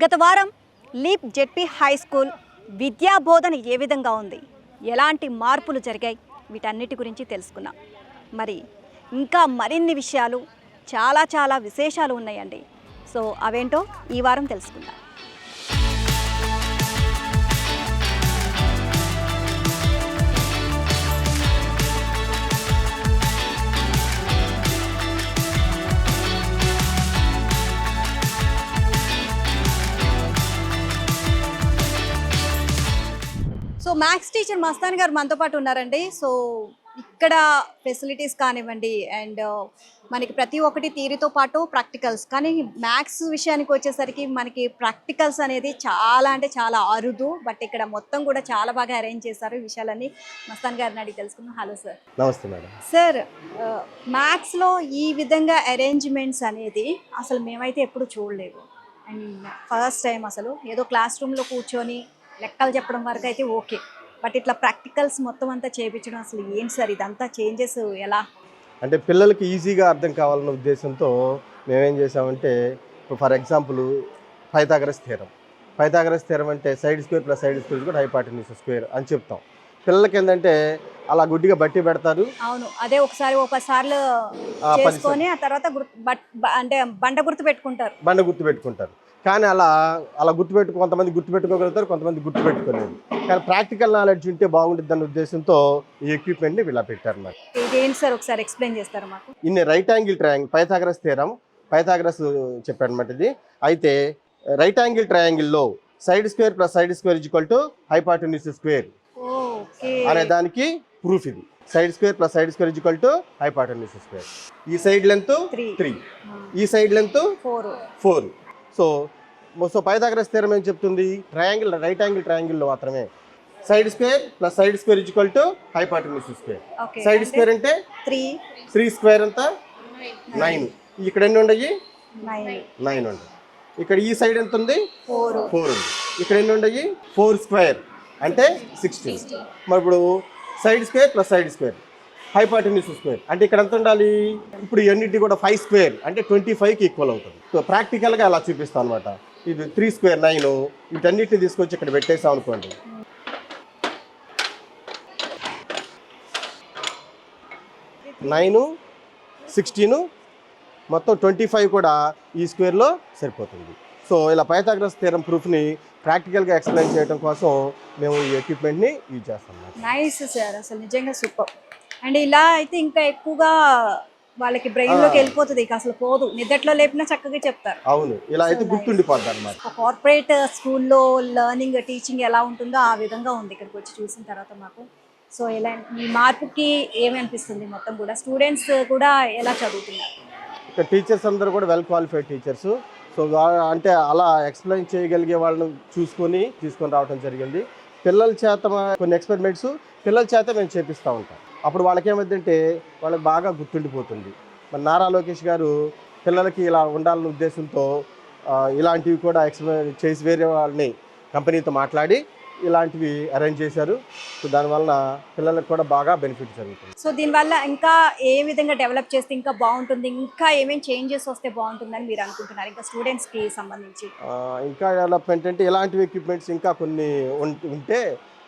గత వారం leap ZP high school విద్యా బోధన ఏ విధంగా ఉంది, ఎలాంటి మార్పులు జరిగాయి, వీటన్నిటి గురించి తెలుసుకున్నాం. మరి ఇంకా మరిన్ని విషయాలు చాలా విశేషాలు ఉన్నాయండి. సో అవేంటో ఈ వారం తెలుసుకుందాం. సో మ్యాథ్స్ టీచర్ మస్తాన్ గారు మనతో పాటు ఉన్నారండి. సో ఇక్కడ ఫెసిలిటీస్ కానివ్వండి అండ్ మనకి ప్రతి ఒక్కటి థియరీతో పాటు ప్రాక్టికల్స్, కానీ మ్యాథ్స్ విషయానికి వచ్చేసరికి మనకి ప్రాక్టికల్స్ అనేది చాలా అరుదు. బట్ ఇక్కడ మొత్తం కూడా చాలా బాగా అరేంజ్ చేశారు. ఈ విషయాలన్నీ మస్తాన్ గారిని అడిగి తెలుసుకుందాం. Hello sir. నమస్తే మేడం. సార్, మ్యాథ్స్లో ఈ విధంగా అరేంజ్మెంట్స్ అనేది అసలు మేమైతే ఎప్పుడు చూడలేదు. అండ్ ఫస్ట్ టైం అసలు ఏదో క్లాస్ రూమ్లో కూర్చొని లెక్కలు చెప్పడం వరకు అయితే ఓకే, బట్ ఇట్లా ప్రాక్టికల్స్ మొత్తం అంతా చేయించడం అసలు ఏంటి సార్, ఇదంతా చేంజెస్ ఎలా? అంటే పిల్లలకి ఈజీగా అర్థం కావాలన్న ఉద్దేశంతో మేమేం చేసామంటే, ఇప్పుడు ఫర్ ఎగ్జాంపుల్ పైథాగరస్ థీరం అంటే side square plus side square కూడా హైపాటెన్యూస్ స్క్వేర్ అని చెప్తాం. పిల్లలకి ఏంటంటే అలా గుడ్డిగా బట్టి పెడతారు. అవును, అదే ఒకసారి 10 సార్లు చేసుకొని ఆ తర్వాత అంటే బండ గుర్తు పెట్టుకుంటారు. కానీ అలా కొంతమంది గుర్తుపెట్టుకోగలుగుతారు, కొంతమంది గుర్తుపెట్టుకోలేరు. కానీ ప్రాక్టికల్ నాలెడ్జ్ ఉంటే బాగుంటుంది అన్న ఉద్దేశంతో ఈ ఎక్విప్మెంట్ని ఇలా పెట్టారు. మరి ఏంటి సార్, ఒకసారి ఎక్స్ప్లెయిన్ చేస్తారా మాకు? ఇన్ని రైట్ యాంగిల్ ట్రయాంగిల్ పైథాగరస్ చెప్పాడు అనమాట ఇది. అయితే రైట్ యాంగిల్ ట్రయాంగిల్లో side square plus side square equal to hypotenuse square అనే దానికి ప్రూఫ్ ఇది. Side square plus side square equal to hypotenuse square. ఈ సైడ్ లెంత్ 3, ఈ side length 4. So Pythagoras theorem ఏం చెప్తుంది, రైట్ యాంగిల్ ట్రయాంగిల్లో మాత్రమే side square plus side square equal to hypotenuse square. Side square అంటే 3 స్క్వేర్ అంతా 9. ఇక్కడ ఎన్ని ఉండయి? 9 ఉండయి. ఇక్కడ ఈ సైడ్ ఎంత ఉంది? 4 ఉంది. ఇక్కడ ఎన్ని ఉండయి? 4 స్క్వేర్ అంటే 16. మరి ఇప్పుడు side square plus side square హైపాటెన్యూస్ square అంటే ఇక్కడ ఎంత ఉండాలి? ఇప్పుడు ఇవన్నిటి కూడా 5 స్క్వేర్ అంటే 25కి ఈక్వల్ అవుతుంది. సో ప్రాక్టికల్గా అలా చూపిస్తాం అనమాట. ఇది 3 స్క్వేర్ 9, వీటన్నిటిని తీసుకొచ్చి ఇక్కడ పెట్టేసాం అనుకోండి. నైన్ 16 మొత్తం 25 కూడా ఈ స్క్వేర్లో సరిపోతుంది. సో ఇలా పైథాగరస్ థీరం ప్రూఫ్ని ప్రాక్టికల్గా ఎక్స్ప్లెయిన్ చేయడం కోసం మేము ఈ ఎక్విప్మెంట్ని యూజ్ చేస్తాం. నైస్ సార్, అసలు నిజంగా సూపర్. అండ్ ఇలా అయితే ఇంకా ఎక్కువగా వాళ్ళకి బ్రెయిన్లోకి వెళ్ళిపోతుంది, ఇక అసలు పోదు. నిద్రలో లేపినా చక్కగా చెప్తారు. అవును, ఇలా అయితే గుర్తుండిపోద్ది అన్నమాట. కార్పొరేట్ స్కూల్లో లెర్నింగ్ టీచింగ్ ఎలా ఉంటుందో ఆ విధంగా ఉంది ఇక్కడికి వచ్చి చూసిన తర్వాత మాకు. సో ఇలా ఈ మార్పుకి ఏమి అనిపిస్తుంది? మొత్తం కూడా స్టూడెంట్స్ కూడా ఎలా చదువుతున్నారు? ఇక్కడ టీచర్స్ అందరూ కూడా వెల్ క్వాలిఫైడ్ టీచర్స్. సో అంటే అలా ఎక్స్ప్లెయిన్ చేయగలిగే వాళ్ళని తీసుకొని రావడం జరిగింది. పిల్లల చేత కొన్ని ఎక్స్పెరిమెంట్స్ పిల్లల చేత మేము చేపిస్తూ ఉంటాం. అప్పుడు వాళ్ళకి ఏమైందంటే వాళ్ళకి బాగా గుర్తుండిపోతుంది. మరి నారా లోకేష్ గారు పిల్లలకి ఇలా ఉండాలన్న ఉద్దేశంతో ఇలాంటివి కూడా ఎక్స్పెరిమెంట్ చేసి వేరే వాళ్ళని కంపెనీతో మాట్లాడి ఇలాంటివి అరేంజ్ చేశారు. సో దానివల్ల పిల్లలకు కూడా బాగా బెనిఫిట్ జరుగుతుంది. సో దీనివల్ల ఇంకా ఏ విధంగా డెవలప్ చేస్తే ఇంకా బాగుంటుంది, ఇంకా ఏమేమి చేంజెస్ వస్తే బాగుంటుందని మీరు అనుకుంటున్నారు ఇంకా స్టూడెంట్స్కి సంబంధించి? ఇంకా డెవలప్మెంట్ అంటే ఇలాంటివి ఎక్విప్మెంట్స్ ఇంకా కొన్ని ఉంటే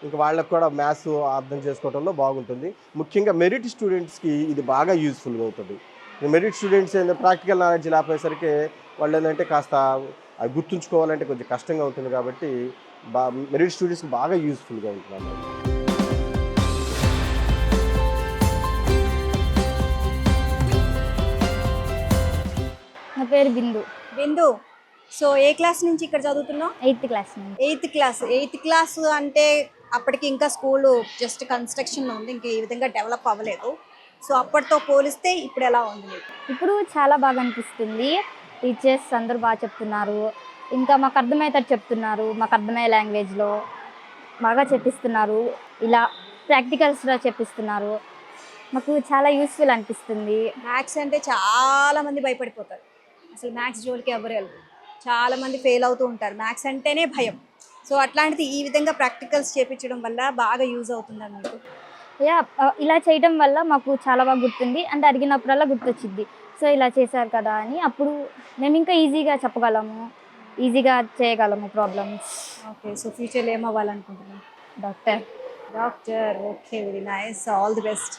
ఇంకా వాళ్ళకు కూడా మ్యాథ్స్ అర్థం చేసుకోవడంలో బాగుంటుంది. ముఖ్యంగా మెరిట్ స్టూడెంట్స్కి ఇది బాగా యూజ్ఫుల్గా అవుతుంది. మెరిట్ స్టూడెంట్స్ ఏంటంటే ప్రాక్టికల్ నాలెడ్జ్ లేకపోయేసరికి వాళ్ళు ఏంటంటే కాస్త అది గుర్తుంచుకోవాలంటే కొంచెం కష్టంగా ఉంటుంది. కాబట్టి మెరిట్ స్టూడెంట్స్కి బాగా యూజ్ఫుల్గా ఉంటుంది అన్నమాట. నా పేరు బిందు. సో ఏ క్లాస్ నుంచి ఇక్కడ చదువుతున్నావు? 8th క్లాస్ నుంచి. 8th క్లాస్ అంటే అప్పటికి ఇంకా స్కూల్ జస్ట్ కన్స్ట్రక్షన్లో ఉంది, ఇంకా ఈ విధంగా డెవలప్ అవ్వలేదు. సో అప్పటితో పోలిస్తే ఇప్పుడు ఎలా ఉంది? ఇప్పుడు చాలా బాగా అనిపిస్తుంది. టీచర్స్ అందరూ బాగా చెప్తున్నారు, ఇంకా మాకు అర్థమయ్యేటట్టు చెప్తున్నారు, మాకు అర్థమయ్యే లాంగ్వేజ్లో బాగా చెప్పిస్తున్నారు. ఇలా ప్రాక్టికల్స్లో చెప్పిస్తున్నారు. మాకు చాలా యూస్ఫుల్ అనిపిస్తుంది. మ్యాథ్స్ అంటే చాలామంది భయపడిపోతారు, అసలు మ్యాథ్స్ జోలికి ఎవరు వెళ్ళరు. చాలామంది ఫెయిల్ అవుతూ ఉంటారు, మ్యాథ్స్ అంటేనే భయం. సో అట్లాంటిది ఈ విధంగా ప్రాక్టికల్స్ చేయించడం వల్ల బాగా యూజ్ అవుతుంది అన్నట్టు. ఇలా చేయడం వల్ల మాకు చాలా బాగా గుర్తుంది, అంటే అడిగినప్పుడల్లా గుర్తొచ్చింది. సో ఇలా చేశారు కదా అని అప్పుడు మేము ఇంకా ఈజీగా చెప్పగలము. ఈజీగా చేయగలము ప్రాబ్లమ్స్. ఓకే, సో ఫ్యూచర్లో ఏమవ్వాలనుకుంటున్నాను? Doctor. Doctor. Okay, very nice, all the best.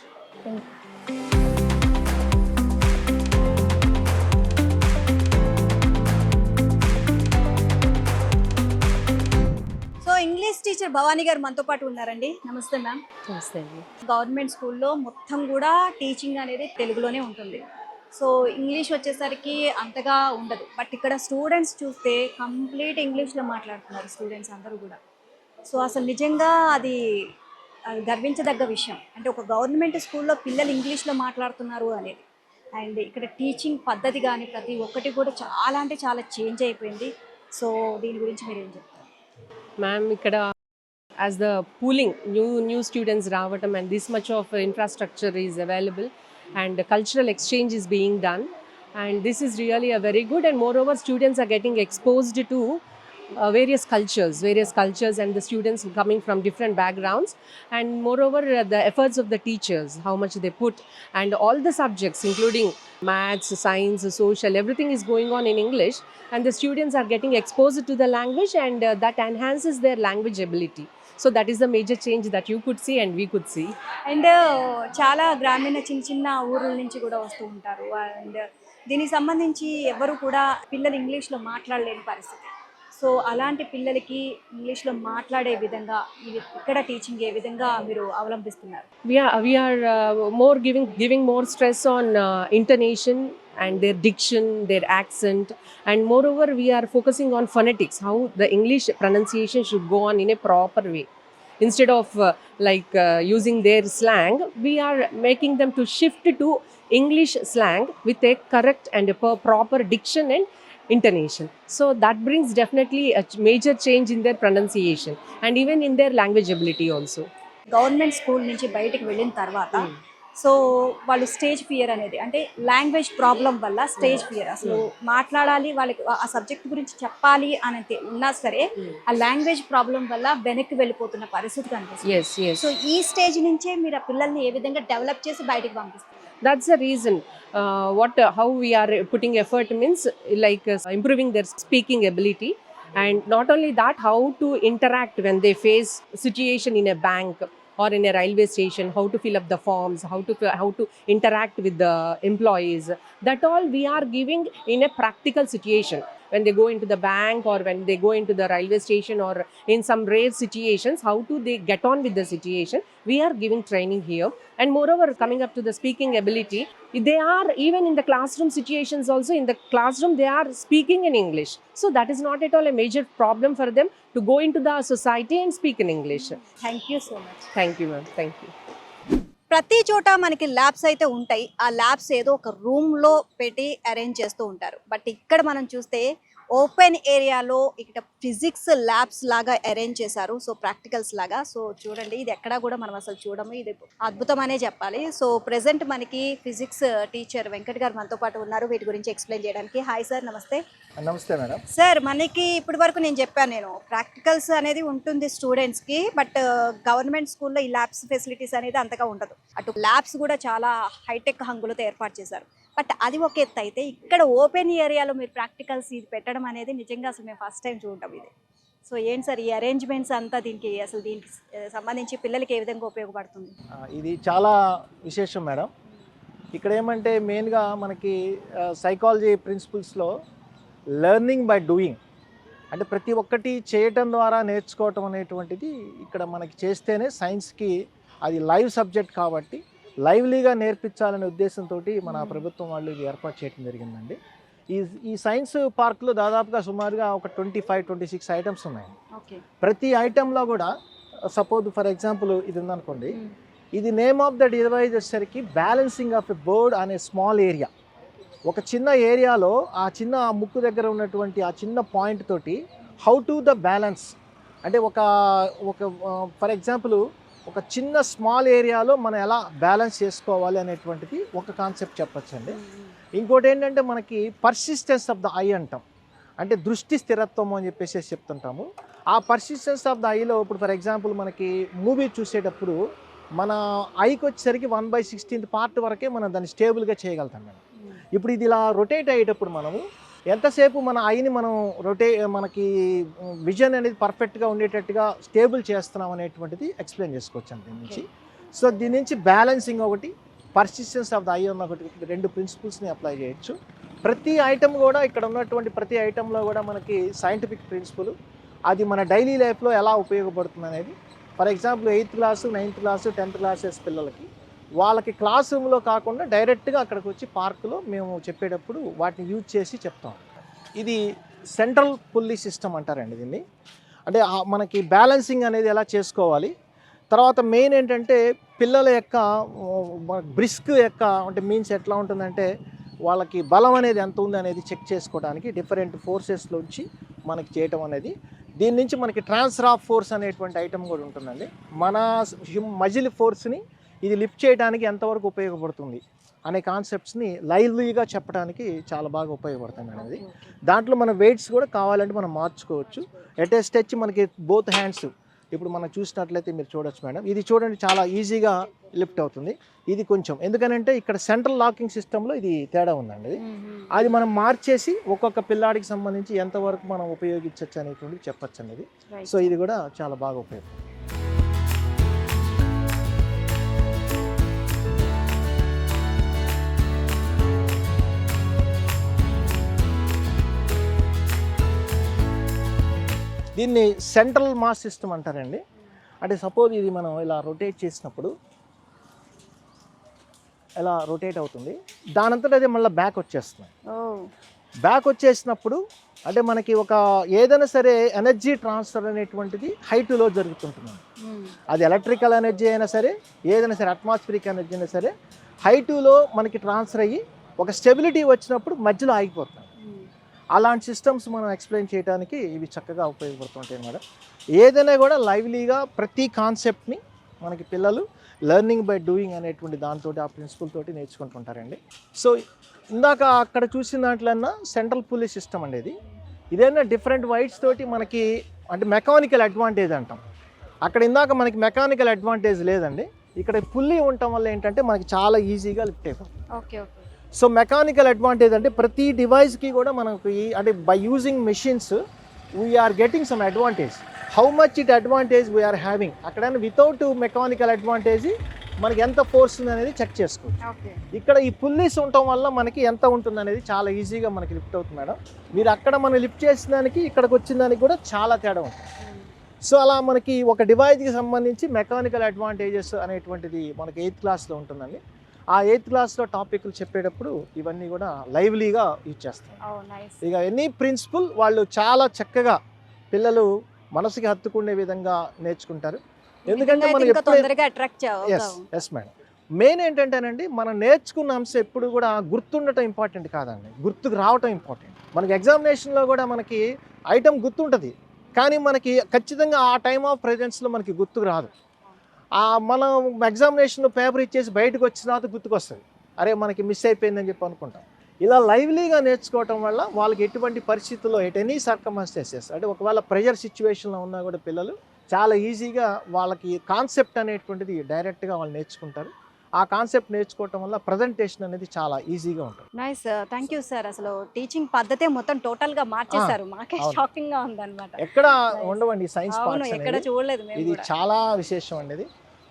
So English teacher Bhavani garu మనతో పాటు ఉన్నారండి. నమస్తే మ్యామ్. నమస్తే అండి. గవర్నమెంట్ స్కూల్లో మొత్తం కూడా టీచింగ్ అనేది తెలుగులోనే ఉంటుంది. సో ఇంగ్లీష్ వచ్చేసరికి అంతగా ఉండదు. బట్ ఇక్కడ స్టూడెంట్స్ చూస్తే కంప్లీట్ ఇంగ్లీష్లో మాట్లాడుతున్నారు స్టూడెంట్స్ అందరూ కూడా. సో అసలు నిజంగా అది గర్వించదగ్గ విషయం. అంటే ఒక గవర్నమెంట్ స్కూల్లో పిల్లలు ఇంగ్లీష్లో మాట్లాడుతున్నారు అనేది. అండ్ ఇక్కడ టీచింగ్ పద్ధతి కానీ ప్రతి ఒక్కటి కూడా చాలా అంటే చాలా చేంజ్ అయిపోయింది. సో దీని గురించి మీరు ఏం చెప్తారు? మ్యామ్, ఇక్కడ as the pooling new students ravatam and this much of infrastructure is available and cultural exchange is being done, and this is really a very good, and moreover students are getting exposed to various cultures and the students coming from different backgrounds, and moreover the efforts of the teachers, how much they put, and all the subjects including maths, science, social, everything is going on in English, and the students are getting exposed to the language, and that enhances their language ability. So that is the major change that you could see and we could see. And చాలా గ్రామీణ చిన్న చిన్న ఊర్ల నుంచి కూడా వస్తూ ఉంటారు. And దీనికి సంబంధించి ఎవరు కూడా పిల్లలు ఇంగ్లీష్లో మాట్లాడలేని పరిస్థితి. సో అలాంటి పిల్లలకి ఇంగ్లీష్లో మాట్లాడే విధంగా ఇక్కడ టీచింగ్ ఏ విధంగా మీరు అవలంబిస్తున్నారు? We are more giving more stress on intonation and their diction, their accent, and moreover we are focusing on phonetics, how the English pronunciation should go on in a proper way. Instead of using their slang, we are making them to shift to English slang with a correct and a proper diction and intonation. So that brings definitely a major change in their pronunciation and even in their language ability also. Government school నుంచి బయటికి వెళ్ళిన తర్వాత so వాళ్ళు stage fear అనేది, అంటే language problem వల్ల stage fear, అసలు మాట్లాడాలి వాళ్ళకి ఆ సబ్జెక్ట్ గురించి చెప్పాలి అని ఉన్నా సరే ఆ లాంగ్వేజ్ ప్రాబ్లం వల్ల వెనక్కి వెళ్ళిపోతున్న పరిస్థితి కనిపిస్తుంది. సో ఈ స్టేజ్ నుంచే మీరు ఆ పిల్లల్ని ఏ విధంగా డెవలప్ చేసి బయటికి పంపిస్తారు? That's the reason how we are putting effort means improving their speaking ability, and not only that, how to interact when they face situation in a bank or in a railway station, how to fill up the forms, how to interact with the employees. That all we are giving in a practical situation. When they go into the bank or when they go into the railway station or in some rare situations, how to they get on with the situation, we are giving training here. And moreover, coming up to the speaking ability, they are even in the classroom situations also, in the classroom they are speaking in English. So that is not at all a major problem for them to go into the society and speak in English. Thank you so much. Thank you, ma'am. Thank you. ప్రతి చోట మనకి labs అయితే ఉంటాయి. ఆ labs ఏదో ఒక రూమ్లో పెట్టి అరేంజ్ చేస్తూ ఉంటారు. బట్ ఇక్కడ మనం చూస్తే ఓపెన్ ఏరియాలో ఇక్కడ ఫిజిక్స్ ల్యాబ్స్ లాగా అరేంజ్ చేశారు. సో ప్రాక్టికల్స్ లాగా. సో చూడండి, ఇది ఎక్కడా కూడా మనం అసలు చూడము, ఇది అద్భుతం అనే చెప్పాలి. సో ప్రెసెంట్ మనకి ఫిజిక్స్ టీచర్ వెంకట్ గారు మనతో పాటు ఉన్నారు వీటి గురించి ఎక్స్ప్లెయిన్ చేయడానికి. హాయ్ సార్, నమస్తే. నమస్తే మేడం. సార్, మనకి ఇప్పటి వరకు నేను చెప్పాను ప్రాక్టికల్స్ అనేది ఉంటుంది స్టూడెంట్స్కి, బట్ గవర్నమెంట్ స్కూల్లో ఈ ల్యాబ్స్ ఫెసిలిటీస్ అనేది అంతగా ఉండదు. అటు ల్యాబ్స్ కూడా చాలా హైటెక్ హంగులతో ఏర్పాటు చేశారు. బట్ అది ఒక ఎత్తు అయితే ఇక్కడ ఓపెన్ ఏరియాలో మీరు ప్రాక్టికల్స్ ఇది పెట్టడం అనేది నిజంగా అసలు మేము ఫస్ట్ టైం చూడటం ఇది. సో ఏంటి సార్ ఈ అరేంజ్మెంట్స్ అంతా, దీనికి సంబంధించి పిల్లలకి ఏ విధంగా ఉపయోగపడుతుంది? ఇది చాలా విశేషం మేడం. ఇక్కడ ఏమంటే మెయిన్గా మనకి సైకాలజీ ప్రిన్సిపల్స్లో లెర్నింగ్ బై డూయింగ్, అంటే ప్రతి ఒక్కటి చేయటం ద్వారా నేర్చుకోవటం అనేటువంటిది ఇక్కడ మనకి చేస్తేనే సైన్స్కి అది లైవ్ సబ్జెక్ట్ కాబట్టి లైవ్లీగా నేర్పించాలనే ఉద్దేశంతో మన ప్రభుత్వం వాళ్ళు ఇది ఏర్పాటు చేయడం జరిగిందండి. ఈ సైన్స్ పార్క్లో దాదాపుగా సుమారుగా ఒక 25-26 ఐటమ్స్ ఉన్నాయి. ప్రతి ఐటెంలో కూడా సపోజ్ ఫర్ ఎగ్జాంపుల్ ఇది ఉందనుకోండి, ఇది నేమ్ ఆఫ్ ద డివైజ్ వచ్చేసరికి బ్యాలెన్సింగ్ ఆఫ్ ఎ బర్డ్ అనే స్మాల్ ఏరియా. ఒక చిన్న ఏరియాలో ఆ చిన్న ముక్కు దగ్గర ఉన్నటువంటి ఆ చిన్న పాయింట్ తోటి హౌ టు ద బ్యాలెన్స్, అంటే ఒక ఫర్ ఎగ్జాంపుల్ ఒక చిన్న స్మాల్ ఏరియాలో మనం ఎలా బ్యాలెన్స్ చేసుకోవాలి అనేటువంటిది ఒక కాన్సెప్ట్ చెప్పచ్చండి. ఇంకోటి ఏంటంటే మనకి పర్సిస్టెన్స్ ఆఫ్ ద ఐ అంటాం, అంటే దృష్టి స్థిరత్వం అని చెప్పేసి చెప్తుంటాము. ఆ పర్సిస్టెన్స్ ఆఫ్ ద ఐలో ఇప్పుడు ఫర్ ఎగ్జాంపుల్ మనకి మూవీ చూసేటప్పుడు మన ఐకి వచ్చేసరికి 1/16 పార్ట్ వరకే మనం దాన్ని స్టేబుల్గా చేయగలుగుతాం మేడం. ఇప్పుడు ఇది ఇలా రొటేట్ అయ్యేటప్పుడు మనము ఎంతసేపు మన ఐని మనం మనకి విజన్ అనేది పర్ఫెక్ట్గా ఉండేటట్టుగా స్టేబుల్ చేస్తున్నాం అనేటువంటిది ఎక్స్ప్లెయిన్ చేసుకోవచ్చు అండి దీని నుంచి. సో దీని నుంచి బ్యాలెన్సింగ్ ఒకటి, పర్సిస్టెన్స్ ఆఫ్ ద ఐ అన్న ఒకటి, 2 ప్రిన్సిపల్స్ని అప్లై చేయొచ్చు. ప్రతి ఐటమ్ కూడా ఇక్కడ ఉన్నటువంటి ప్రతి ఐటెంలో కూడా మనకి సైంటిఫిక్ ప్రిన్సిపల్, అది మన డైలీ లైఫ్లో ఎలా ఉపయోగపడుతుంది అనేది. For example 8th class 9th class 10th classes పిల్లలకి వాళ్ళకి క్లాస్ రూమ్లో కాకుండా డైరెక్ట్గా అక్కడికి వచ్చి పార్కులో మేము చెప్పేటప్పుడు వాటిని యూజ్ చేసి చెప్తాం. ఇది సెంట్రల్ పుల్లీ సిస్టమ్ అంటారండి దీన్ని. అంటే మనకి బ్యాలెన్సింగ్ అనేది ఎలా చేసుకోవాలి, తర్వాత మెయిన్ ఏంటంటే పిల్లల యొక్క బ్రిస్క్ యొక్క అంటే మీన్స్ ఎట్లా ఉంటుందంటే వాళ్ళకి బలం అనేది ఎంత ఉంది అనేది చెక్ చేసుకోవడానికి డిఫరెంట్ ఫోర్సెస్లోంచి మనకి చేయటం అనేది. దీని నుంచి మనకి ట్రాన్స్ఫర్ ఆఫ్ ఫోర్స్ అనేటువంటి ఐటమ్ కూడా ఉంటుందండి. మన మజిల్ ఫోర్స్ని ఇది లిఫ్ట్ చేయడానికి ఎంతవరకు ఉపయోగపడుతుంది అనే కాన్సెప్ట్స్ని లైవ్లీగా చెప్పడానికి చాలా బాగా ఉపయోగపడుతుంది అనేది. దాంట్లో మన వెయిట్స్ కూడా కావాలంటే మనం మార్చుకోవచ్చు. ఎట్ ఏ స్టెచ్ మనకి బోత్ హ్యాండ్స్ ఇప్పుడు మనం చూసినట్లయితే మీరు చూడొచ్చు మేడం. ఇది చూడండి చాలా ఈజీగా లిఫ్ట్ అవుతుంది. ఇది కొంచెం ఎందుకనంటే ఇక్కడ సెంట్రల్ లాకింగ్ సిస్టంలో ఇది తేడా ఉందండి. అది మనం మార్చేసి ఒక్కొక్క పిల్లాడికి సంబంధించి ఎంతవరకు మనం ఉపయోగించవచ్చు అనేటువంటిది చెప్పచ్చు అనేది. సో ఇది కూడా చాలా బాగా ఉపయోగం. దీన్ని సెంట్రల్ మాస్ సిస్టమ్ అంటారండి. అంటే సపోజ్ ఇది మనం ఇలా రొటేట్ చేసినప్పుడు ఇలా రొటేట్ అవుతుంది, దానంతట అదే మళ్ళీ బ్యాక్ వచ్చేస్తుంది. బ్యాక్ వచ్చేసినప్పుడు అంటే మనకి ఒక ఏదైనా సరే ఎనర్జీ ట్రాన్స్ఫర్ అనేటువంటిది హైట్లో జరుగుతుంటుంది. అది ఎలక్ట్రికల్ ఎనర్జీ అయినా సరే, ఏదైనా సరే అట్మాస్ఫిరిక్ ఎనర్జీ అయినా సరే హైట్లో మనకి ట్రాన్స్ఫర్ అయ్యి ఒక స్టెబిలిటీ వచ్చినప్పుడు మధ్యలో ఆగిపోతుంది. అలాంటి సిస్టమ్స్ మనం ఎక్స్ప్లెయిన్ చేయడానికి ఇవి చక్కగా ఉపయోగపడుతుంటాయి మేడం. ఏదైనా కూడా లైవ్లీగా ప్రతి కాన్సెప్ట్ని మనకి పిల్లలు లెర్నింగ్ బై డూయింగ్ అనేటువంటి దాంతో ఆ ప్రిన్సిపల్ తోటి నేర్చుకుంటుంటారండి. సో ఇందాక అక్కడ చూసిన దాంట్లన్నా సెంట్రల్ పుల్లీ సిస్టమ్ అనేది ఇదైనా డిఫరెంట్ వైట్స్ తోటి మనకి అంటే మెకానికల్ అడ్వాంటేజ్ అంటాం. అక్కడ ఇందాక మనకి మెకానికల్ అడ్వాంటేజ్ లేదండి. ఇక్కడ పుల్లీ ఉండటం వల్ల ఏంటంటే మనకి చాలా ఈజీగా లిఫ్ట్ అయిపోతుంది. Okay okay. So mechanical advantage అంటే ప్రతి డివైస్కి కూడా మనకి అంటే by using machines we are getting some advantage. How much it advantage we are having, అక్కడ వితౌట్ మెకానికల్ అడ్వాంటేజ్ మనకి ఎంత ఫోర్స్ ఉంది అనేది చెక్ చేసుకోవచ్చు. ఇక్కడ ఈ పుల్లీస్ ఉండటం వల్ల మనకి ఎంత ఉంటుంది అనేది చాలా ఈజీగా మనకి లిఫ్ట్ అవుతుంది మేడం. మీరు అక్కడ మనం లిఫ్ట్ చేసిన దానికి ఇక్కడికి వచ్చిన దానికి కూడా చాలా తేడా ఉంటుంది. సో అలా మనకి ఒక డివైస్కి సంబంధించి మెకానికల్ అడ్వాంటేజెస్ అనేటువంటిది మనకి 8th క్లాస్లో ఉంటుందండి. ఆ 8th క్లాస్లో టాపిక్లు చెప్పేటప్పుడు ఇవన్నీ కూడా లైవ్లీగా యూజ్ చేస్తాం. ఇక ఎనీ ప్రిన్సిపల్ వాళ్ళు చాలా చక్కగా పిల్లలు మనసుకి హత్తుకునే విధంగా నేర్చుకుంటారు. ఎందుకంటే మనం ఎస్ మేడం, మెయిన్ ఏంటంటేనండి మనం నేర్చుకున్న అంశం ఎప్పుడు కూడా గుర్తుండటం ఇంపార్టెంట్ కాదండి, గుర్తుకు రావటం ఇంపార్టెంట్. మనకి ఎగ్జామినేషన్లో కూడా మనకి ఐటమ్ గుర్తుంటుంది, కానీ మనకి ఖచ్చితంగా ఆ టైమ్ ఆఫ్ ప్రెజెన్స్లో మనకి గుర్తుకు రాదు. మనం ఎగ్జామినేషన్లో పేపర్ ఇచ్చేసి బయటకు వచ్చిన తర్వాత గుర్తుకొస్తుంది, అరే మనకి మిస్ అయిపోయిందని చెప్పి అనుకుంటాం. ఇలా లైవ్లీగా నేర్చుకోవటం వల్ల వాళ్ళకి ఎటువంటి పరిస్థితుల్లో ఎనీ సర్కమ్స్టాన్సెస్ అంటే ఒకవేళ ప్రెషర్ సిచ్యువేషన్లో ఉన్నా కూడా పిల్లలు చాలా ఈజీగా వాళ్ళకి కాన్సెప్ట్ అనేటువంటిది డైరెక్ట్గా వాళ్ళు నేర్చుకుంటారు. ఆ కాన్సెప్ట్ నేర్చుకోవటం వల్ల ప్రజెంటేషన్ అనేది చాలా ఈజీగా ఉంటుంది. Nice, thank you sir. అసలు టీచింగ్ పద్ధతే మొత్తం టోటల్ గా మార్చేశారు. మాకే షాకింగ్ గా ఉందన్నమాట. ఎక్కడ ఉండవండి సైన్స్ పార్ట్స్, ఎక్కడ చూడలేదు మేము. ఇది చాలా విశేషం అండి.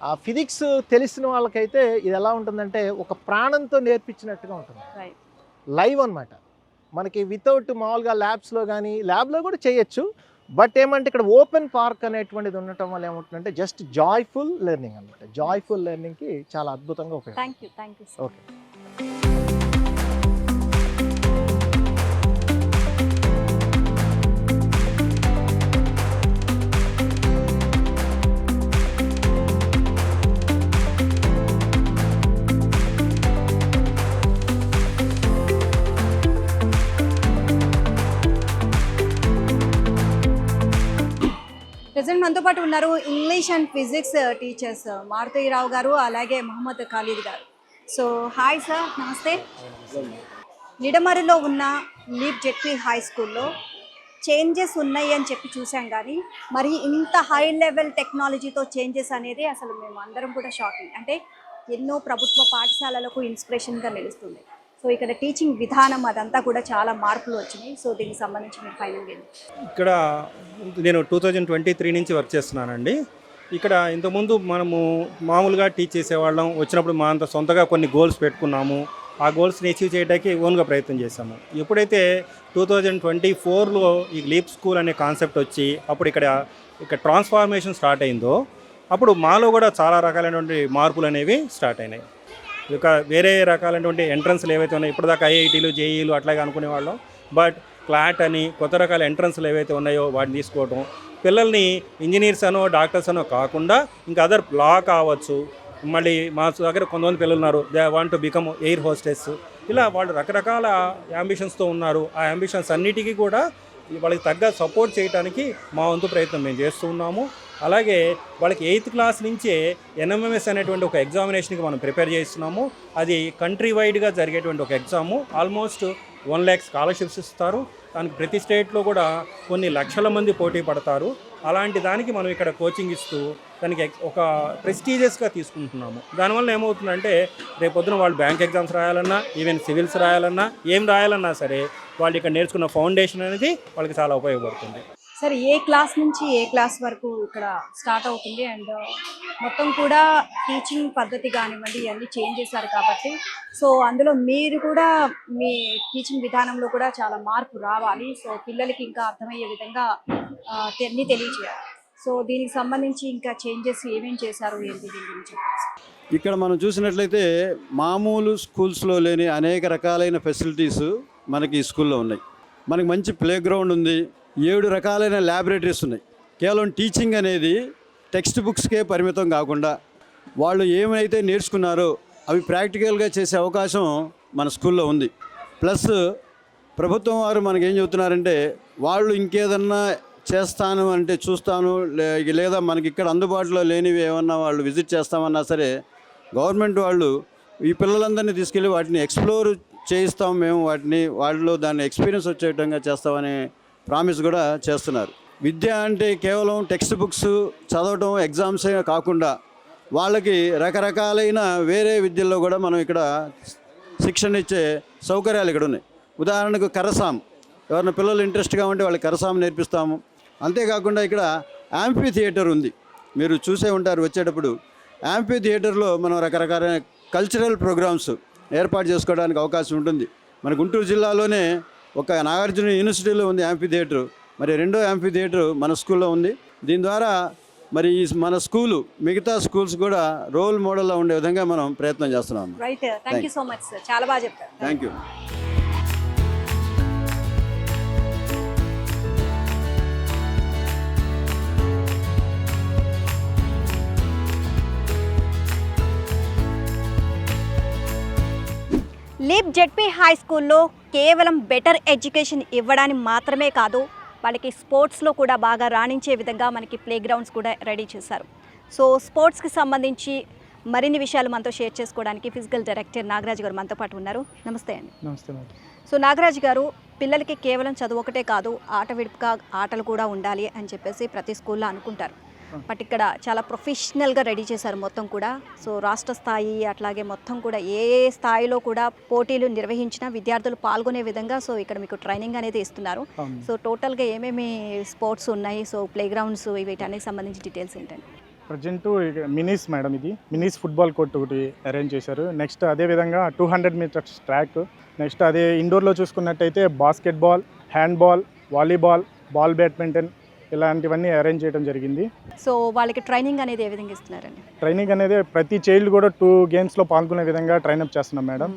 ఆ ఫిజిక్స్ తెలిసిన వాళ్ళకైతే ఇది ఎలా ఉంటుందంటే ఒక ప్రాణంతో నేర్పించినట్టుగా ఉంటుంది, లైవ్ అన్నమాట. మనకి వితౌట్ మామూలుగా ల్యాబ్స్లో కానీ ల్యాబ్లో కూడా చేయొచ్చు, బట్ ఏమంటే ఇక్కడ ఓపెన్ పార్క్ అనేటువంటిది ఉండటం వల్ల ఏముంటుందంటే జస్ట్ జాయ్ఫుల్ లెర్నింగ్ అనమాట. జాయ్ఫుల్ లెర్నింగ్కి చాలా అద్భుతంగా ఉపయోగం. Thank you. ఓకే. ప్రెసెంట్ మనతో పాటు ఉన్నారు English and physics teachers Marutirao గారు, అలాగే మహమ్మద్ ఖాలిద్ గారు. సో హాయ్ సార్, నమస్తే. నిడమరులో ఉన్న లీప్ జెడ్పీ హై స్కూల్లో చేంజెస్ ఉన్నాయి అని చెప్పి చూసాం, కానీ మరి ఇంత హై లెవెల్ టెక్నాలజీతో చేంజెస్ అనేది అసలు మేము అందరం కూడా షాకింగ్. అంటే ఎన్నో ప్రభుత్వ పాఠశాలలకు ఇన్స్పిరేషన్గా నిలుస్తుంది. సో ఇక్కడ టీచింగ్ విధానం అదంతా కూడా చాలా మార్పులు వచ్చినాయి. సో దీనికి సంబంధించి మీరు ఫైనల్గా ఇక్కడ నేను 2023 నుంచి వర్క్ చేస్తున్నానండి. ఇక్కడ ఇంతకుముందు మనము మామూలుగా టీచ్ చేసేవాళ్ళం, వచ్చినప్పుడు మా అంత సొంతగా కొన్ని గోల్స్ పెట్టుకున్నాము. ఆ గోల్స్ని అచీవ్ చేయడానికి ఓన్గా ప్రయత్నం చేశాము. ఎప్పుడైతే 2024లో ఈ లీప్ స్కూల్ అనే కాన్సెప్ట్ వచ్చి అప్పుడు ఇక్కడ ట్రాన్స్ఫార్మేషన్ స్టార్ట్ అయిందో అప్పుడు మాలో కూడా చాలా రకాలైనటువంటి మార్పులు అనేవి స్టార్ట్ అయినాయి. ఇక వేరే రకాలైనటువంటి ఎంట్రన్స్లు ఏవైతే ఉన్నాయో ఇప్పటిదాకా ఐఐటీలు జేఈలు అట్లాగే అనుకునేవాళ్ళం. బట్ క్లాట్ అని కొత్త రకాల ఎంట్రన్స్లు ఏవైతే ఉన్నాయో వాటిని తీసుకోవడం, పిల్లల్ని ఇంజనీర్స్ అనో డాక్టర్స్ అనో కాకుండా ఇంకా అదర్ లా కావచ్చు. మళ్ళీ మా దగ్గర కొంతమంది పిల్లలు ఉన్నారు, they want to become air hostess. ఇలా వాళ్ళు రకరకాల యాంబిషన్స్తో ఉన్నారు. ఆ యాంబిషన్స్ అన్నిటికీ కూడా వాళ్ళకి తగ్గ సపోర్ట్ చేయడానికి మా వంతు ప్రయత్నం మేము చేస్తూ ఉన్నాము. అలాగే వాళ్ళకి 8th క్లాస్ నుంచే ఎన్ఎంఎంఎస్ అనేటువంటి ఒక ఎగ్జామినేషన్కి మనం ప్రిపేర్ చేస్తున్నాము. అది కంట్రీ వైడ్గా జరిగేటువంటి ఒక ఎగ్జాము. ఆల్మోస్ట్ 1 lakh స్కాలర్షిప్స్ ఇస్తారు. దానికి ప్రతి స్టేట్లో కూడా కొన్ని లక్షల మంది పోటీ పడతారు. అలాంటి దానికి మనం ఇక్కడ కోచింగ్ ఇస్తూ దానికి ఒక ప్రెస్టీజియస్గా తీసుకుంటున్నాము. దానివల్ల ఏమవుతుందంటే రేపొద్దున వాళ్ళు బ్యాంక్ ఎగ్జామ్స్ రాయాలన్నా, ఈవెన్ సివిల్స్ రాయాలన్నా, ఏం రాయాలన్నా సరే వాళ్ళు ఇక్కడ నేర్చుకున్న ఫౌండేషన్ అనేది వాళ్ళకి చాలా ఉపయోగపడుతుంది. సరే, ఏ క్లాస్ నుంచి ఏ క్లాస్ వరకు ఇక్కడ స్టార్ట్ అవుతుంది? అండ్ మొత్తం కూడా టీచింగ్ పద్ధతి కానివ్వండి ఇవన్నీ చేంజ్ చేశారు కాబట్టి సో అందులో మీరు కూడా మీ టీచింగ్ విధానంలో కూడా చాలా మార్పు రావాలి. సో పిల్లలకి ఇంకా అర్థమయ్యే విధంగా అన్నీ తెలియజేయాలి. సో దీనికి సంబంధించి ఇంకా చేంజెస్ ఏమేమి చేశారు ఏంటి దీని గురించి? ఇక్కడ మనం చూసినట్లయితే మామూలు స్కూల్స్లో లేని అనేక రకాలైన ఫెసిలిటీస్ మనకి ఈ స్కూల్లో ఉన్నాయి. మనకి మంచి ప్లే గ్రౌండ్ ఉంది, 7 రకాలైన ల్యాబొరేటరీస్ ఉన్నాయి. కేవలం టీచింగ్ అనేది టెక్స్ట్ బుక్స్కే పరిమితం కాకుండా వాళ్ళు ఏమైతే నేర్చుకున్నారో అవి ప్రాక్టికల్గా చేసే అవకాశం మన స్కూల్లో ఉంది. ప్లస్ ప్రభుత్వం వారు మనకేం చెబుతున్నారంటే వాళ్ళు ఇంకేదన్నా చేస్తాను అంటే చూస్తాను, లేదా మనకి ఇక్కడ అందుబాటులో లేనివి ఏమన్నా వాళ్ళు విజిట్ చేస్తామన్నా సరే గవర్నమెంట్ వాళ్ళు ఈ పిల్లలందరినీ తీసుకెళ్ళి వాటిని ఎక్స్ప్లోర్ చేయిస్తాం, మేము వాటిని వాళ్ళలో దాన్ని ఎక్స్పీరియన్స్ వచ్చే విధంగా చేస్తామనే ప్రామిస్ కూడా చేస్తున్నారు. విద్య అంటే కేవలం టెక్స్ట్ బుక్స్ చదవటం ఎగ్జామ్సే కాకుండా వాళ్ళకి రకరకాలైన వేరే విద్యల్లో కూడా మనం ఇక్కడ శిక్షణ ఇచ్చే సౌకర్యాలు ఇక్కడ ఉన్నాయి. ఉదాహరణకు కరసాం, ఎవరైనా పిల్లలు ఇంట్రెస్ట్గా ఉంటే వాళ్ళకి కరసాం నేర్పిస్తాము. అంతేకాకుండా ఇక్కడ యాంఫీ థియేటర్ ఉంది, మీరు చూసే ఉంటారు వచ్చేటప్పుడు. యాంఫీ థియేటర్లో మనం రకరకాల కల్చరల్ ప్రోగ్రామ్స్ ఏర్పాటు చేసుకోవడానికి అవకాశం ఉంటుంది. మన గుంటూరు జిల్లాలోనే ఒక నాగార్జున యూనివర్సిటీలో ఉంది యాంఫీ థియేటర్, మరి రెండో యాంఫీ థియేటర్ మన స్కూల్లో ఉంది. దీని ద్వారా మరి మన స్కూలు మిగతా స్కూల్స్ కూడా రోల్ మోడల్గా ఉండే విధంగా మనం ప్రయత్నం చేస్తున్నాం. Right, thank you so much sir, చాలా బాగా చెప్తారు. Thank you. Leap ZP high స్కూల్లో కేవలం బెటర్ ఎడ్యుకేషన్ ఇవ్వడానికి మాత్రమే కాదు, వాళ్ళకి స్పోర్ట్స్లో కూడా బాగా రాణించే విధంగా మనకి ప్లే గ్రౌండ్స్ కూడా రెడీ చేశారు. సో స్పోర్ట్స్కి సంబంధించి మరిన్ని విషయాలు మనతో షేర్ చేసుకోవడానికి ఫిజికల్ డైరెక్టర్ నాగరాజ్ గారు మనతో పాటు ఉన్నారు. నమస్తే అండి. నమస్తే మేడం. సో నాగరాజ్ గారు, పిల్లలకి కేవలం చదువు ఒకటే కాదు, ఆట విడుపుగా ఆటలు కూడా ఉండాలి అని చెప్పేసి ప్రతి స్కూల్లో అనుకుంటారు. బట్ ఇక్కడ చాలా ప్రొఫెషనల్గా రెడీ చేశారు మొత్తం కూడా. సో రాష్ట్ర స్థాయి అట్లాగే మొత్తం కూడా ఏ స్థాయిలో కూడా పోటీలు నిర్వహించిన విద్యార్థులు పాల్గొనే విధంగా సో ఇక్కడ మీకు ట్రైనింగ్ అనేది ఇస్తున్నారు. సో టోటల్గా ఏమేమి స్పోర్ట్స్ ఉన్నాయి, సో ప్లే గ్రౌండ్స్ వీటన్నిటికి సంబంధించి డీటెయిల్స్ ఏంటండి? ప్రజెంట్ మినీస్ మేడం, ఇది మినీస్ ఫుట్బాల్ కోర్ట్ ఒకటి అరేంజ్ చేశారు. నెక్స్ట్ అదేవిధంగా 200 మీటర్స్ ట్రాక్. నెక్స్ట్ అదే ఇండోర్లో చూసుకున్నట్టయితే basketball, handball, volleyball, ball badminton ఇలాంటివన్నీ అరేంజ్ చేయడం జరిగింది. సో వాళ్ళకి ట్రైనింగ్ అనేది ఏ విధంగా ఇస్తున్నారండి? ట్రైనింగ్ అనేది ప్రతి చైల్డ్ కూడా 2 గేమ్స్లో పాల్గొనే విధంగా ట్రైనప్ చేస్తున్నాం మేడం.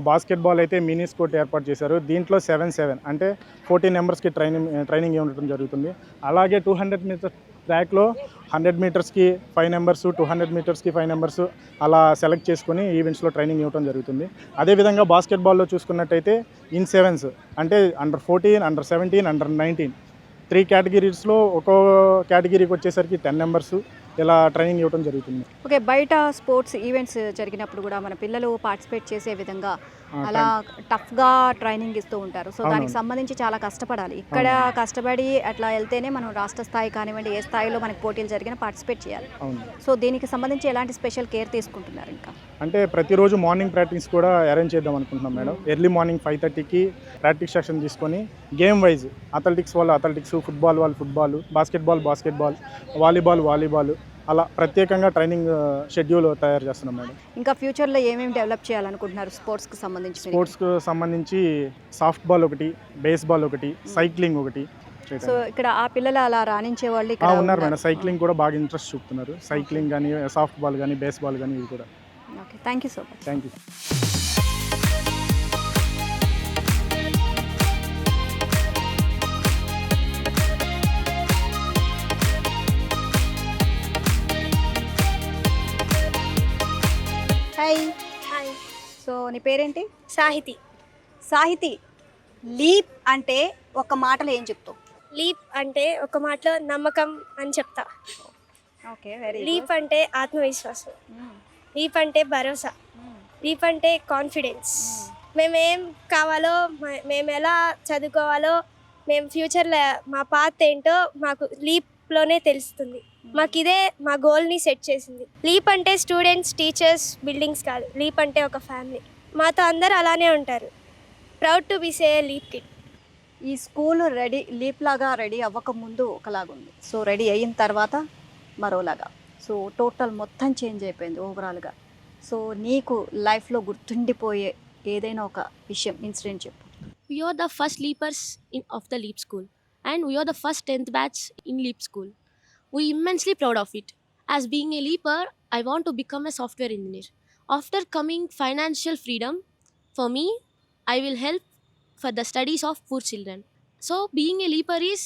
బాస్కెట్బాల్ అయితే మినీ స్పోర్ట్ ఏర్పాటు చేశారు. దీంట్లో 7 అంటే 14 మెంబర్స్కి ట్రైనింగ్ ఇవ్వడం జరుగుతుంది. అలాగే 200 మీటర్స్ ట్రాక్లో 100 మీటర్స్కి 5 మెంబర్స్, 200 మీటర్స్కి 5 మెంబర్స్ అలా సెలెక్ట్ చేసుకుని ఈవెంట్స్లో ట్రైనింగ్ ఇవ్వడం జరుగుతుంది. అదేవిధంగా బాస్కెట్బాల్లో చూసుకున్నట్టయితే ఇన్ 7s అంటే Under 14, Under 17, Under 19 3 కేటగిరీస్లో ఒక్కో కేటగిరీకి వచ్చేసరికి 10 మెంబర్స్, ఇలా ట్రైనింగ్ ఇవ్వడం జరుగుతుంది. ఓకే, బయట స్పోర్ట్స్ ఈవెంట్స్ జరిగినప్పుడు కూడా మన పిల్లలు పార్టిసిపేట్ చేసే విధంగా అలా టఫ్గా ట్రైనింగ్ ఇస్తూ ఉంటారు. సో దానికి సంబంధించి చాలా కష్టపడాలి. ఇక్కడ కష్టపడి అట్లా వెళ్తేనే మనం రాష్ట్ర స్థాయి కానివ్వండి, ఏ స్థాయిలో మనకి పోటీలు జరిగినా పార్టిసిపేట్ చేయాలి. సో దీనికి సంబంధించి ఎలాంటి స్పెషల్ కేర్ తీసుకుంటున్నారు? ఇంకా అంటే ప్రతిరోజు మార్నింగ్ ప్రాక్టీస్ కూడా అరేంజ్ చేద్దాం అనుకుంటున్నాం మేడం. ఎర్లీ మార్నింగ్ 5:30కి ప్రాక్టీస్ సెషన్ తీసుకొని గేమ్ వైజ్ అథ్లెటిక్స్ వాళ్ళు అథ్లెటిక్స్, ఫుట్బాల్ వాళ్ళు ఫుట్బాల్, బాస్కెట్బాల్ వాలీబాల్ అలా ప్రత్యేకంగా ట్రైనింగ్ షెడ్యూల్ తయారు చేస్తున్నాం మేడం. ఇంకా ఫ్యూచర్లో ఏమేమి డెవలప్ చేయాలనుకుంటున్నారు స్పోర్ట్స్కి సంబంధించి? స్పోర్ట్స్కి సంబంధించి సాఫ్ట్ బాల్ ఒకటి, బేస్బాల్ ఒకటి, సైక్లింగ్ ఒకటి. సో ఇక్కడ ఆ పిల్లలు అలా రాణించే వాళ్ళు ఇక్కడ ఉన్నారు మేడం. సైక్లింగ్ కూడా బాగా ఇంట్రెస్ట్ చూపుతున్నారు. సైక్లింగ్ కానీ, సాఫ్ట్ బాల్ కానీ, బేస్బాల్ కానీ ఇవి కూడా. Okay, thank you so much. Thank you. Hi. So నీ పేరేంటి? సాహితి. సాహితి, లీప్ అంటే ఒక మాటలో ఏం చెప్తావు? లీప్ అంటే ఒక మాటలో నమ్మకం అని చెప్తా. ఓకే, వెరీ లీప్ అంటే ఆత్మవిశ్వాసం, లీప్ అంటే భరోసా, లీప్ అంటే కాన్ఫిడెన్స్. మేమేం కావాలో, మేము ఎలా చదువుకోవాలో, మేము ఫ్యూచర్లో మా పాత్ ఏంటో మాకు లీప్లోనే తెలుస్తుంది. మాకు ఇదే మా గోల్ని సెట్ చేసింది. లీప్ అంటే స్టూడెంట్స్, టీచర్స్, బిల్డింగ్స్ కాదు. లీప్ అంటే ఒక ఫ్యామిలీ. మాతో అందరూ అలానే ఉంటారు. Proud to be say leap kid. ఈ స్కూల్ లీప్ లాగా రెడీ అవ్వకముందు ఒకలాగుంది, సో రెడీ అయిన తర్వాత మరోలాగా. సో టోటల్ మొత్తం చేంజ్ అయిపోయింది ఓవరాల్గా. సో నీకు లైఫ్లో గుర్తుండిపోయే ఏదైనా ఒక విషయం, ఇన్సిడెంట్ చెప్పు. We are the first leapers of the Leap School, and we are the first 10th batch in Leap School. We immensely proud of it. As being a leaper, I want to become a software engineer. After coming financial freedom, for me, I will help for the studies of poor children. So being a leaper is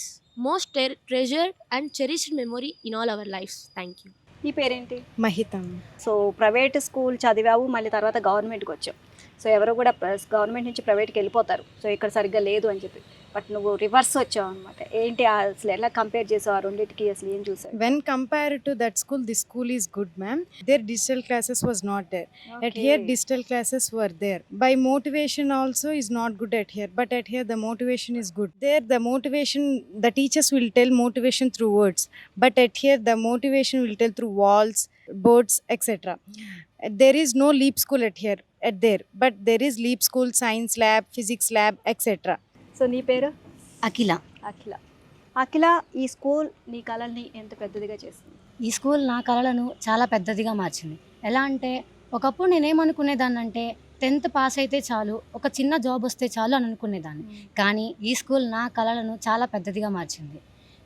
most treasured and cherished memory in all our lives. Thank you. నీ పేరేంటి? మహితం. So private school చదివావు, మళ్ళీ తర్వాత గవర్నమెంట్కి వచ్చావు. So ఎవరు కూడా government నుంచి ప్రైవేట్కి వెళ్ళిపోతారు, సో ఇక్కడ సరిగ్గా లేదు అని చెప్పి. బట్ నువ్వు రివర్స్ వచ్చావు అనమాట. ఏంటి అసలు ఎలా కంపేర్ చేసావు ఆ రెండింటికి? అసలు ఏం చూసావు? When compared to that school, this school is good, ma'am. Their digital classes was not there. At here, digital classes were there. By motivation also is not good at here, but at here the motivation is good. There the motivation, the teachers will tell motivation through words, but at here the motivation will tell through walls, boards, etc. There is no leap school at there, but there is leap school, science lab, physics lab, etc. So నీ పేరు? అఖిల. అఖిల, ఈ school నీ కళల్ని ఎంత పెద్దదిగా చేసింది? ఈ school నా కళలను చాలా పెద్దదిగా మార్చింది. ఎలా అంటే ఒకప్పుడు నేనేమనుకునేదాన్ని అంటే 10th పాస్ అయితే చాలు, ఒక చిన్న జాబ్ వస్తే చాలు అని అనుకునేదాన్ని. కానీ ఈ స్కూల్ నా కళలను చాలా పెద్దదిగా మార్చింది.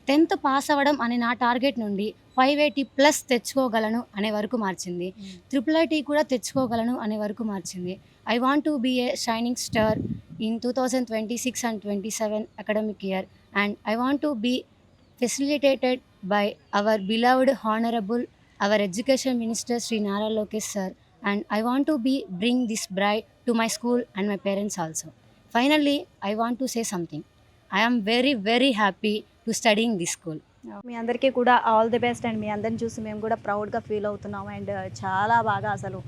10th పాస్ అవ్వడం అనే నా టార్గెట్ నుండి 580+ తెచ్చుకోగలను అనే వరకు మార్చింది. IIIT కూడా తెచ్చుకోగలను అనే వరకు మార్చింది. I want to be a shining star in 2026 and 27 academic year, and I want to be facilitated by our beloved honorable, our education minister Sri Nara Lokesh sir, and I want to bring this bride to my school and my parents also. Finally, I want to say something. I am very, very happy to studying this school. మీ అందరికీ కూడా all the best. And మీ అందరిని చూసి మేము కూడా ప్రౌడ్గా feel అవుతున్నాము. And చాలా బాగా, అసలు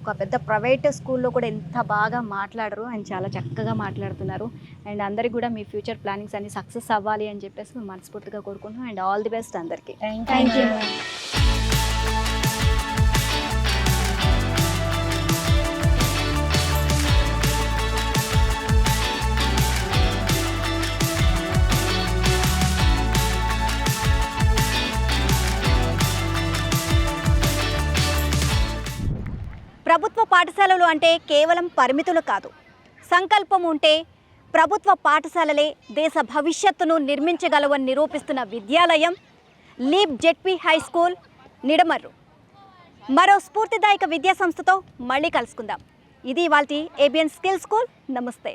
ఒక పెద్ద ప్రైవేట్ స్కూల్లో కూడా ఎంత బాగా మాట్లాడరు అండ్ చాలా చక్కగా మాట్లాడుతున్నారు. అండ్ అందరికీ కూడా మీ ఫ్యూచర్ ప్లానింగ్స్ అన్ని సక్సెస్ అవ్వాలి అని చెప్పేసి మేము మనస్ఫూర్తిగా కోరుకుంటున్నాం. అండ్ ఆల్ ది బెస్ట్ అందరికీ. Thank you. ప్రభుత్వ పాఠశాలలు అంటే కేవలం పరిమితులు కాదు, సంకల్పం ఉంటే ప్రభుత్వ పాఠశాలలే దేశ భవిష్యత్తును నిర్మించగలవని నిరూపిస్తున్న విద్యాలయం leap ZP high school Nidamarru. మరో స్ఫూర్తిదాయక విద్యా సంస్థతో మళ్ళీ కలుసుకుందాం. ఇది ఇవాల్టి ABN స్కిల్ స్కూల్. నమస్తే.